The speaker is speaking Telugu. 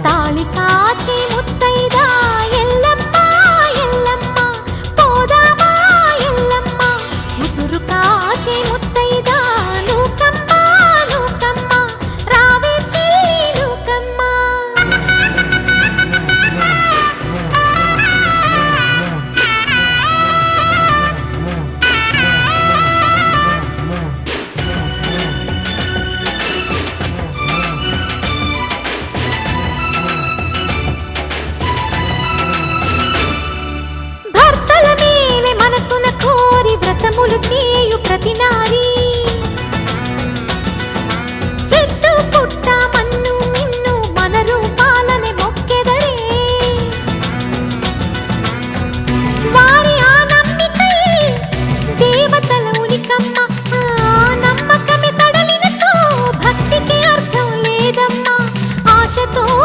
తాళి కాచి ముత్తైదా ఎల్లమ్మ ఎల్లమ్మ పోదామా ఎల్లమ్మ ముసురు కాచి ముత్తైదా నూకమ్మ నూకమ్మ రావే చెల్లి నూకమ్మ. భర్తల మేలే మనసున కోరి వ్రతములు చేయు ప్రతి నారీ